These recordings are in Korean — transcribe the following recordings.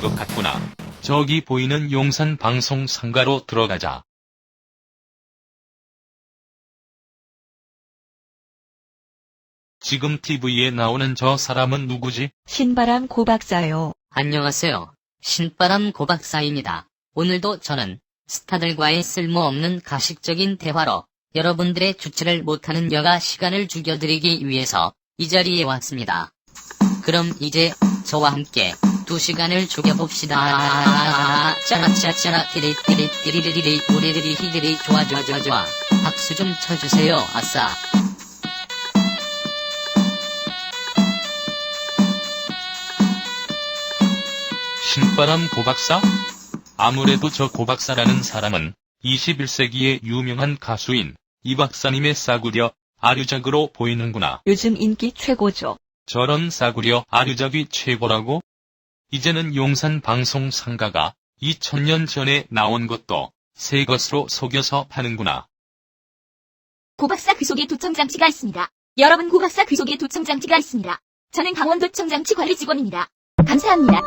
것 같구나. 저기 보이는 용산 방송 상가로 들어가자. 지금 TV에 나오는 저 사람은 누구지? 신바람 고박사요. 안녕하세요. 신바람 고박사입니다. 오늘도 저는 스타들과의 쓸모없는 가식적인 대화로 여러분들의 주체를 못하는 여가 시간을 죽여드리기 위해서 이 자리에 왔습니다. 그럼 이제 저와 함께 2시간을 죽여봅시다. 짜라짜짜라 띠리띠리띠리리리 우리들이 히들이 좋아. 박수 좀 쳐주세요. 아싸. 신바람 고박사? 아무래도 저 고박사라는 사람은 21세기의 유명한 가수인 이 박사님의 싸구려 아류작으로 보이는구나. 요즘 인기 최고죠. 저런 싸구려 아류작이 최고라고? 이제는 용산 방송 상가가 2000년 전에 나온 것도 새 것으로 속여서 파는구나. 고박사 귀속에 도청장치가 있습니다. 여러분, 고박사 귀속에 도청장치가 있습니다. 저는 강원도청 장치 관리 직원입니다. 감사합니다.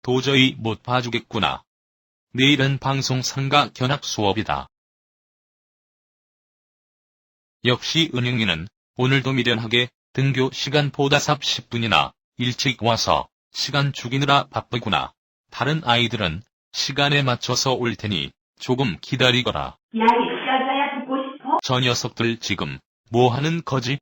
도저히 못 봐주겠구나. 내일은 방송 상가 견학 수업이다. 역시 은영이는 오늘도 미련하게 등교 시간보다 10분이나 일찍 와서 시간 죽이느라 바쁘구나. 다른 아이들은 시간에 맞춰서 올 테니 조금 기다리거라. 야, 이 여자야 듣고 싶어? 저 녀석들 지금 뭐 하는 거지?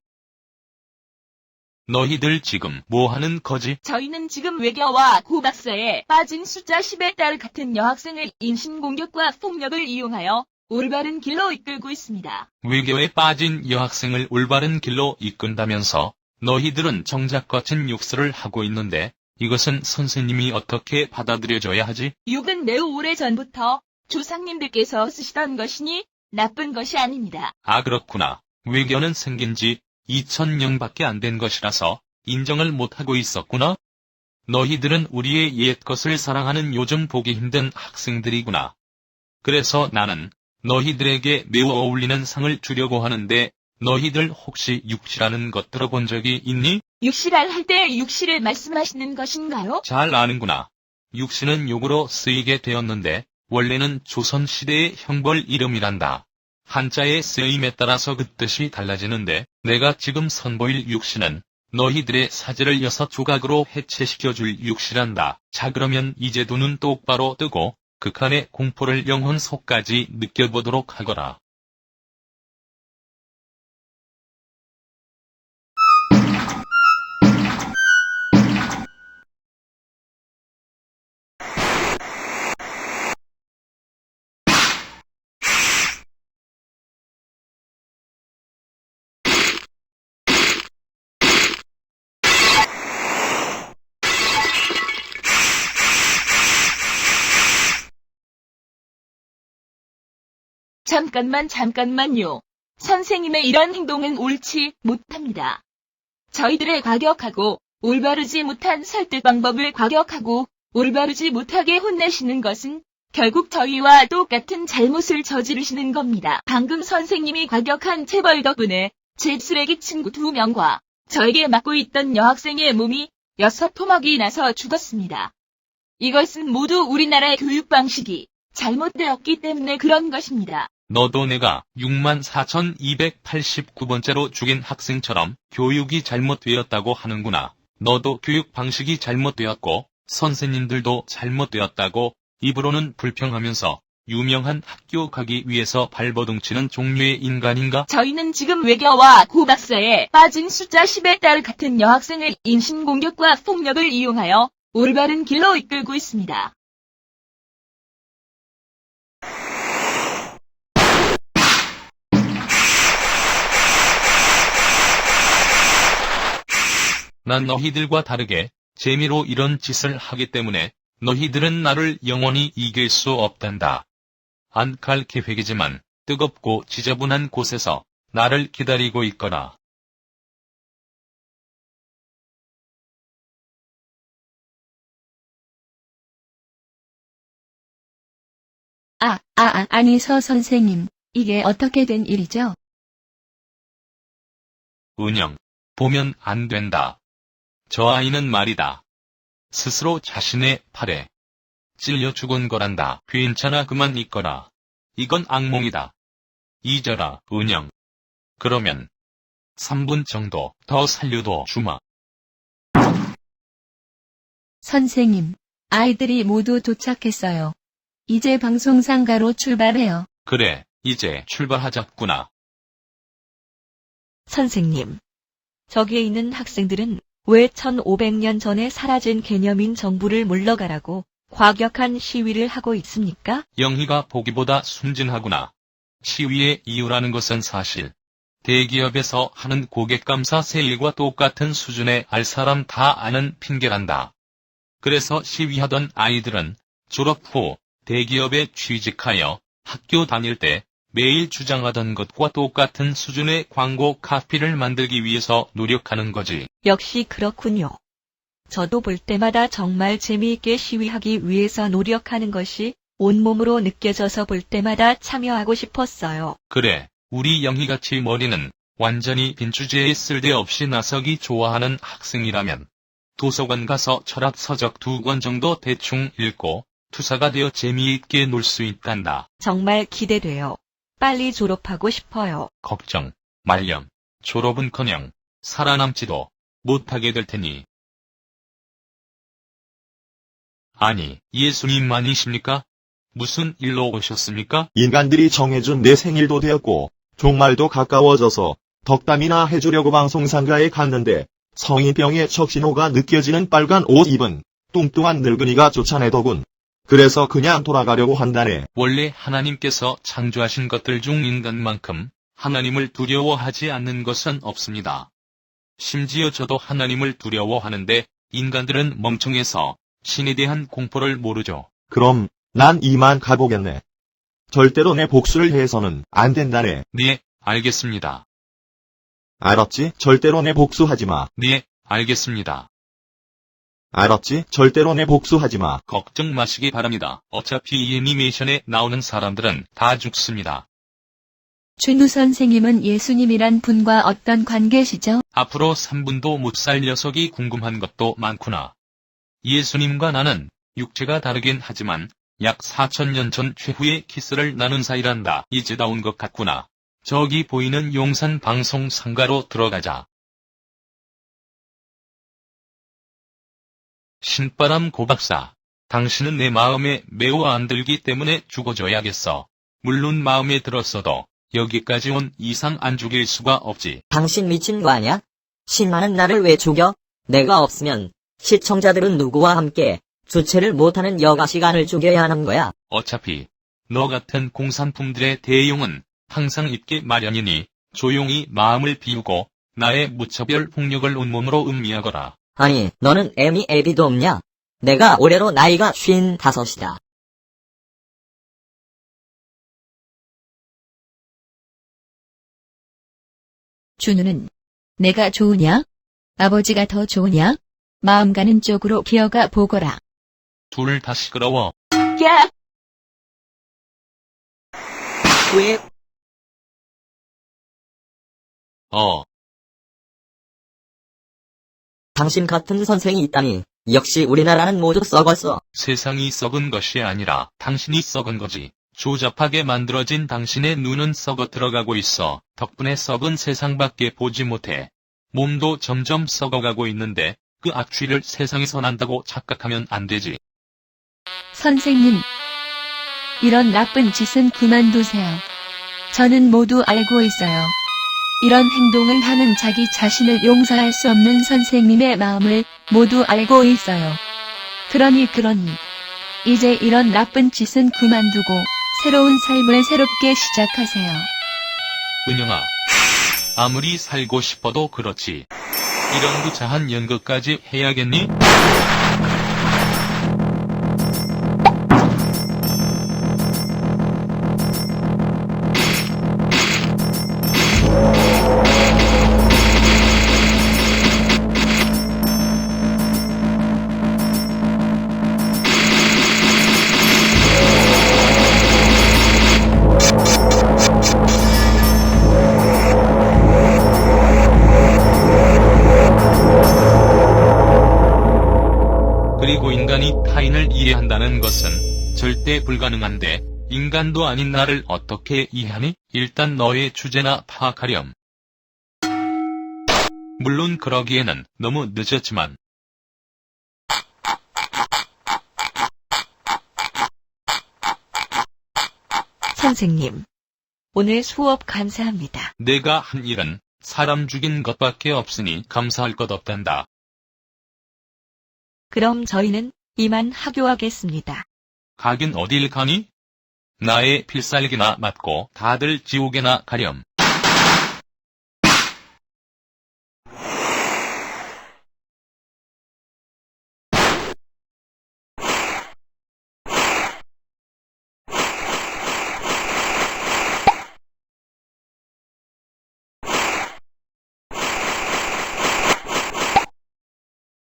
너희들 지금 뭐 하는 거지? 저희는 지금 외교와 고박사에 빠진 숫자 10의 딸 같은 여학생을 인신공격과 폭력을 이용하여 올바른 길로 이끌고 있습니다. 외교에 빠진 여학생을 올바른 길로 이끈다면서 너희들은 정작 거친 욕설을 하고 있는데 이것은 선생님이 어떻게 받아들여줘야 하지? 욕은 매우 오래전부터 조상님들께서 쓰시던 것이니 나쁜 것이 아닙니다. 아, 그렇구나. 외교는 생긴 지 2000년밖에 안 된 것이라서 인정을 못하고 있었구나. 너희들은 우리의 옛것을 사랑하는 요즘 보기 힘든 학생들이구나. 그래서 나는 너희들에게 매우 어울리는 상을 주려고 하는데 너희들 혹시 육시라는 것 들어본 적이 있니? 육시랄 할 때 육시를 말씀하시는 것인가요? 잘 아는구나. 육시는 욕으로 쓰이게 되었는데 원래는 조선시대의 형벌 이름이란다. 한자의 쓰임에 따라서 그 뜻이 달라지는데 내가 지금 선보일 육시는 너희들의 사제를 6조각으로 해체시켜줄 육시란다. 자, 그러면 이제 두 눈 똑바로 뜨고 극한의 공포를 영혼 속까지 느껴보도록 하거라. 잠깐만요. 선생님의 이런 행동은 옳지 못합니다. 저희들의 과격하고 올바르지 못한 설득 방법을 과격하고 올바르지 못하게 혼내시는 것은 결국 저희와 똑같은 잘못을 저지르시는 겁니다. 방금 선생님이 과격한 체벌 덕분에 제 쓰레기 친구 2명과 저에게 맡고 있던 여학생의 몸이 6토막이 나서 죽었습니다. 이것은 모두 우리나라의 교육 방식이 잘못되었기 때문에 그런 것입니다. 너도 내가 64,289번째로 죽인 학생처럼 교육이 잘못되었다고 하는구나. 너도 교육 방식이 잘못되었고 선생님들도 잘못되었다고 입으로는 불평하면서 유명한 학교 가기 위해서 발버둥치는 종류의 인간인가? 저희는 지금 외교와 고박사에 빠진 숫자 10의 딸 같은 여학생을 인신공격과 폭력을 이용하여 올바른 길로 이끌고 있습니다. 난 너희들과 다르게 재미로 이런 짓을 하기 때문에 너희들은 나를 영원히 이길 수 없단다. 안 갈 계획이지만 뜨겁고 지저분한 곳에서 나를 기다리고 있거라. 아니 선생님, 이게 어떻게 된 일이죠? 은영, 보면 안 된다. 저 아이는 말이다. 스스로 자신의 팔에 찔려 죽은 거란다. 괜찮아, 그만 있거라. 이건 악몽이다. 잊어라, 은영. 그러면 3분 정도 더 살려도 주마. 선생님, 아이들이 모두 도착했어요. 이제 방송상가로 출발해요. 그래, 이제 출발하자꾸나. 선생님, 저기에 있는 학생들은 왜 1500년 전에 사라진 개념인 정부를 물러가라고 과격한 시위를 하고 있습니까? 영희가 보기보다 순진하구나. 시위의 이유라는 것은 사실 대기업에서 하는 고객감사 세일과 똑같은 수준의 알 사람 다 아는 핑계란다. 그래서 시위하던 아이들은 졸업 후 대기업에 취직하여 학교 다닐 때 매일 주장하던 것과 똑같은 수준의 광고 카피를 만들기 위해서 노력하는 거지. 역시 그렇군요. 저도 볼 때마다 정말 재미있게 시위하기 위해서 노력하는 것이 온몸으로 느껴져서 볼 때마다 참여하고 싶었어요. 그래, 우리 영희같이 머리는 완전히 빈 주제에 쓸데없이 나서기 좋아하는 학생이라면 도서관 가서 철학 서적 2권 정도 대충 읽고 투사가 되어 재미있게 놀 수 있단다. 정말 기대돼요. 빨리 졸업하고 싶어요. 걱정 말렴. 졸업은커녕 살아남지도 못하게 될 테니. 아니, 예수님만이십니까? 무슨 일로 오셨습니까? 인간들이 정해준 내 생일도 되었고 종말도 가까워져서 덕담이나 해주려고 방송상가에 갔는데 성인병의 적신호가 느껴지는 빨간 옷 입은 뚱뚱한 늙은이가 쫓아내더군. 그래서 그냥 돌아가려고 한다네. 원래 하나님께서 창조하신 것들 중 인간만큼 하나님을 두려워하지 않는 것은 없습니다. 심지어 저도 하나님을 두려워하는데 인간들은 멍청해서 신에 대한 공포를 모르죠. 그럼 난 이만 가보겠네. 절대로 내 복수를 해서는 안 된다네. 네, 알겠습니다. 알았지? 절대로 내 복수하지 마. 네, 알겠습니다. 알았지? 절대로 내 복수하지 마. 걱정 마시기 바랍니다. 어차피 이 애니메이션에 나오는 사람들은 다 죽습니다. 준우 선생님은 예수님이란 분과 어떤 관계시죠? 앞으로 3분도 못 살 녀석이 궁금한 것도 많구나. 예수님과 나는 육체가 다르긴 하지만 약 4000년 전 최후의 키스를 나눈 사이란다. 이제 나온 것 같구나. 저기 보이는 용산 방송 상가로 들어가자. 신바람 고박사, 당신은 내 마음에 매우 안 들기 때문에 죽어줘야겠어. 물론 마음에 들었어도 여기까지 온 이상 안 죽일 수가 없지. 당신 미친 거 아냐? 신마는 나를 왜 죽여? 내가 없으면 시청자들은 누구와 함께 주체를 못하는 여가 시간을 죽여야 하는 거야. 어차피 너 같은 공산품들의 대용은 항상 입기 마련이니 조용히 마음을 비우고 나의 무차별 폭력을 온몸으로 음미하거라. 아니, 너는 애미 애비도 없냐? 내가 올해로 나이가 55이다. 준우는 내가 좋으냐? 아버지가 더 좋으냐? 마음 가는 쪽으로 기어가 보거라. 둘 다 시끄러워. 야! 왜? 당신 같은 선생이 있다니. 역시 우리나라는 모두 썩었어. 세상이 썩은 것이 아니라 당신이 썩은 거지. 조잡하게 만들어진 당신의 눈은 썩어 들어가고 있어. 덕분에 썩은 세상밖에 보지 못해. 몸도 점점 썩어가고 있는데 그 악취를 세상에서 난다고 착각하면 안 되지. 선생님, 이런 나쁜 짓은 그만두세요. 저는 모두 알고 있어요. 이런 행동을 하는 자기 자신을 용서할 수 없는 선생님의 마음을 모두 알고 있어요. 그러니 이제 이런 나쁜 짓은 그만두고 새로운 삶을 새롭게 시작하세요. 은영아, 아무리 살고 싶어도 그렇지. 이런 구차한 연극까지 해야겠니? 이해한다는 것은 절대 불가능한데 인간도 아닌 나를 어떻게 이해하니? 일단 너의 주제나 파악하렴. 물론 그러기에는 너무 늦었지만. 선생님, 오늘 수업 감사합니다. 내가 한 일은 사람 죽인 것밖에 없으니 감사할 것 없단다. 그럼 저희는 이만 하교하겠습니다. 가긴 어딜 가니? 나의 필살기나 맞고 다들 지옥에나 가렴.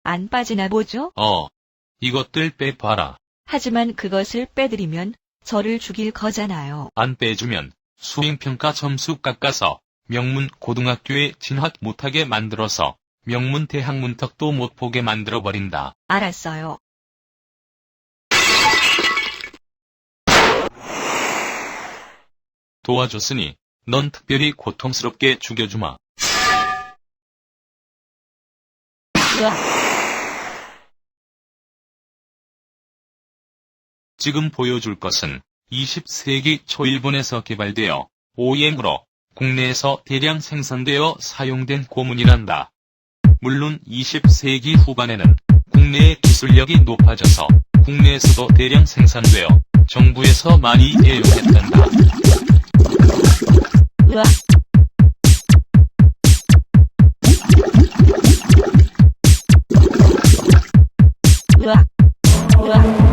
안 빠지나 보죠? 이것들 빼봐라. 하지만 그것을 빼드리면 저를 죽일 거잖아요. 안 빼주면 수행평가 점수 깎아서 명문 고등학교에 진학 못하게 만들어서 명문 대학 문턱도 못 보게 만들어버린다. 알았어요. 도와줬으니 넌 특별히 고통스럽게 죽여주마. 으악! 지금 보여줄 것은 20세기 초 일본에서 개발되어 OEM으로 국내에서 대량 생산되어 사용된 고문이란다. 물론 20세기 후반에는 국내의 기술력이 높아져서 국내에서도 대량 생산되어 정부에서 많이 애용했단다. 으악! 으악! 으악!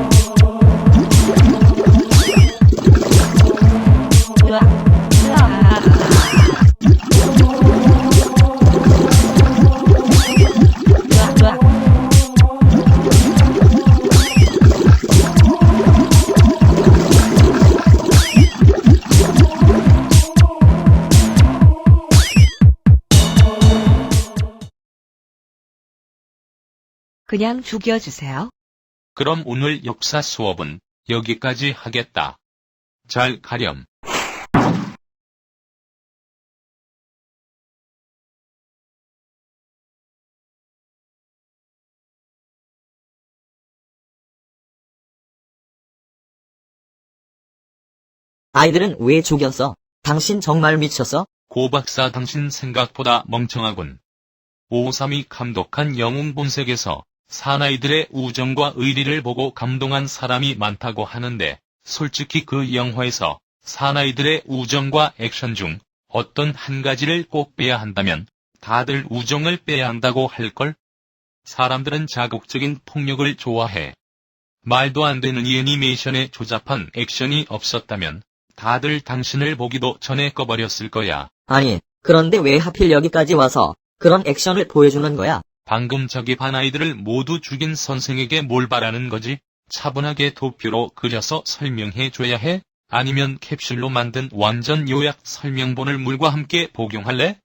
그냥 죽여주세요. 그럼 오늘 역사 수업은 여기까지 하겠다. 잘 가렴. 아이들은 왜 죽였어? 당신 정말 미쳤어? 고 박사 당신 생각보다 멍청하군. 532 감독한 영웅 본색에서 사나이들의 우정과 의리를 보고 감동한 사람이 많다고 하는데 솔직히 그 영화에서 사나이들의 우정과 액션 중 어떤 한 가지를 꼭 빼야 한다면 다들 우정을 빼야 한다고 할걸? 사람들은 자극적인 폭력을 좋아해. 말도 안 되는 이 애니메이션에 조잡한 액션이 없었다면 다들 당신을 보기도 전에 꺼버렸을 거야. 아니, 그런데 왜 하필 여기까지 와서 그런 액션을 보여주는 거야? 방금 저기 반 아이들을 모두 죽인 선생에게 뭘 바라는 거지? 차분하게 도표로 그려서 설명해줘야 해? 아니면 캡슐로 만든 완전 요약 설명본을 물과 함께 복용할래?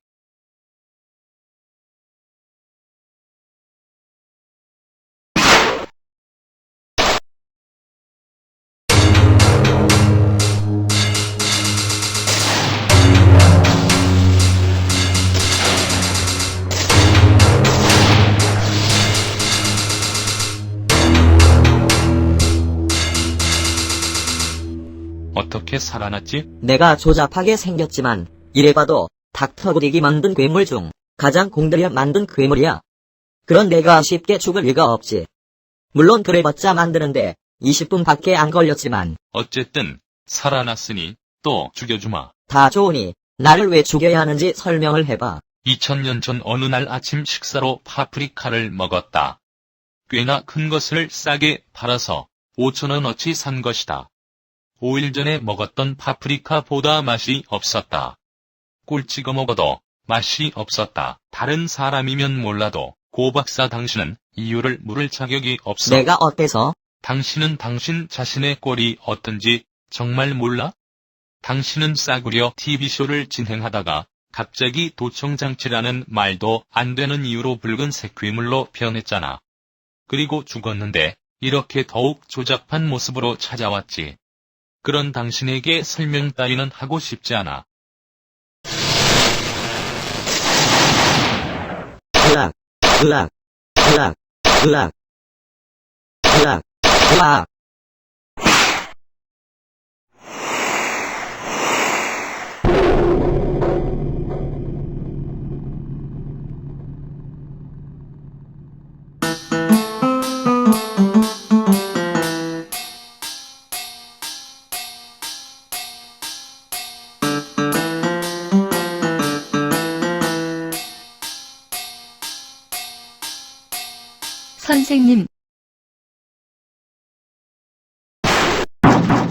어떻게 살아났지? 내가 조잡하게 생겼지만 이래봐도 닥터구딕이 만든 괴물 중 가장 공들여 만든 괴물이야. 그런 내가 쉽게 죽을 리가 없지. 물론 그래봤자 만드는데 20분밖에 안 걸렸지만 어쨌든 살아났으니 또 죽여주마. 다 좋으니 나를 왜 죽여야 하는지 설명을 해봐. 2000년 전 어느 날 아침 식사로 파프리카를 먹었다. 꽤나 큰 것을 싸게 팔아서 5,000원어치 산 것이다. 5일 전에 먹었던 파프리카보다 맛이 없었다. 꿀 찍어 먹어도 맛이 없었다. 다른 사람이면 몰라도 고 박사 당신은 이유를 물을 자격이 없어. 내가 어때서? 당신은 당신 자신의 꼴이 어떤지 정말 몰라? 당신은 싸구려 TV쇼를 진행하다가 갑자기 도청장치라는 말도 안 되는 이유로 붉은색 괴물로 변했잖아. 그리고 죽었는데 이렇게 더욱 조잡한 모습으로 찾아왔지. 그런 당신에게 설명 따위는 하고 싶지 않아. 으악, 으악, 으악, 으악, 으악, 으악. 선생님,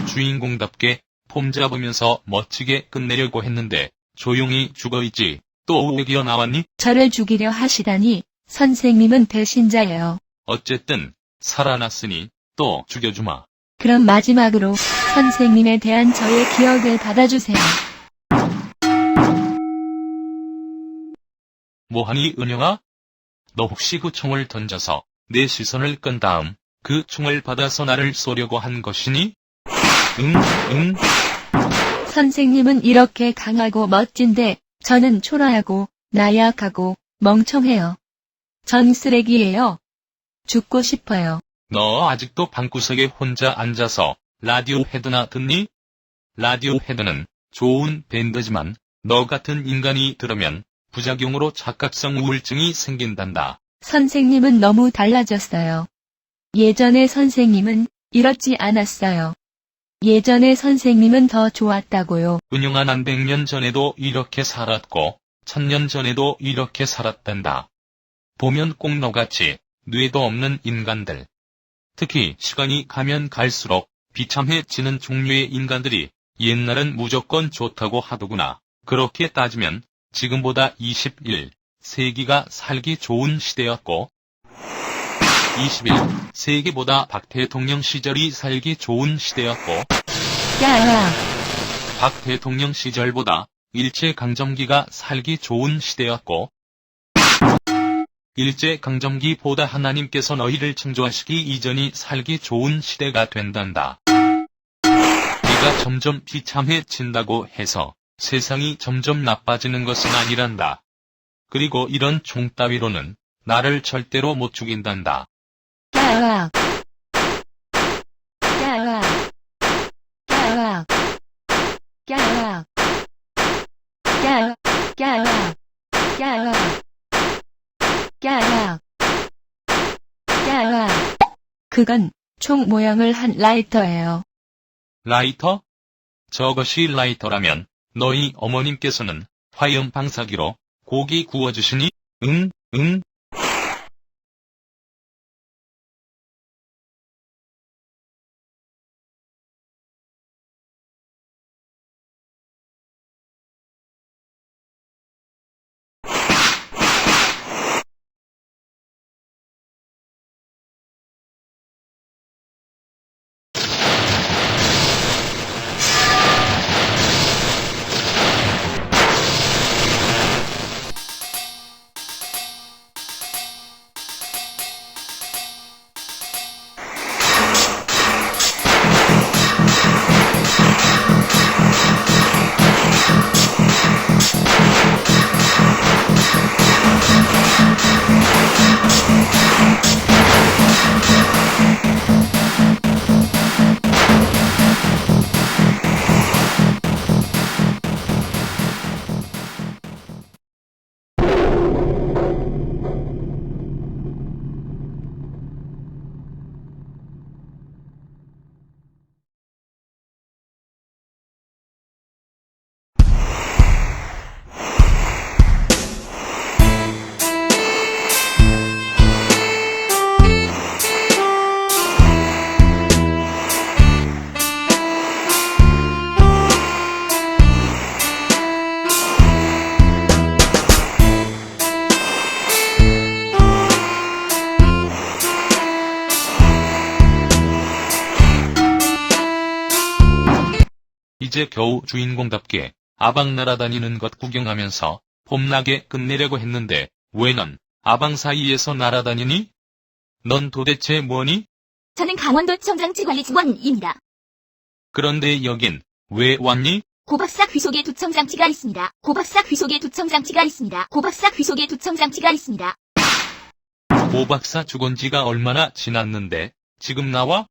주인공답게 폼 잡으면서 멋지게 끝내려고 했는데 조용히 죽어있지. 또 왜 기어 나왔니? 저를 죽이려 하시다니, 선생님은 배신자예요. 어쨌든 살아났으니 또 죽여주마. 그럼 마지막으로 선생님에 대한 저의 기억을 받아주세요. 뭐하니 은영아? 너 혹시 그 총을 던져서 내 시선을 끈 다음 그 총을 받아서 나를 쏘려고 한 것이니? 응. 선생님은 이렇게 강하고 멋진데 저는 초라하고 나약하고 멍청해요. 전 쓰레기예요. 죽고 싶어요. 너 아직도 방구석에 혼자 앉아서 라디오 헤드나 듣니? 라디오 헤드는 좋은 밴드지만 너 같은 인간이 들으면 부작용으로 착각성 우울증이 생긴단다. 선생님은 너무 달라졌어요. 예전의 선생님은 이렇지 않았어요. 예전의 선생님은 더 좋았다고요. 은영아 난 100년 전에도 이렇게 살았고 1000년 전에도 이렇게 살았단다. 보면 꼭 너같이 뇌도 없는 인간들. 특히 시간이 가면 갈수록 비참해지는 종류의 인간들이 옛날은 무조건 좋다고 하더구나. 그렇게 따지면 지금보다 21세기가 살기 좋은 시대였고 21세기보다 박 대통령 시절이 살기 좋은 시대였고 야야, 박 대통령 시절보다 일제강점기가 살기 좋은 시대였고 일제강점기보다 하나님께서 너희를 창조하시기 이전이 살기 좋은 시대가 된단다. 네가 점점 비참해진다고 해서 세상이 점점 나빠지는 것은 아니란다. 그리고 이런 총 따위로는 나를 절대로 못 죽인단다. 야야, 야야, 야야, 야야, 야야, 야야, 야야, 야야, 야야. 그건 총 모양을 한 라이터예요. 라이터? 저것이 라이터라면 너희 어머님께서는 화염 방사기로 고기 구워주시니? 응. 이제 겨우 주인공답게 아방 날아다니는 것 구경하면서 폼나게 끝내려고 했는데 왜 넌 아방 사이에서 날아다니니? 넌 도대체 뭐니? 저는 강원도청 장치관리 직원입니다. 그런데 여긴 왜 왔니? 고박사 귀속에 도청 장치가 있습니다. 고박사 귀속에 도청 장치가 있습니다. 고박사 귀속에 도청 장치가 있습니다. 오 박사 죽은 지가 얼마나 지났는데 지금 나와?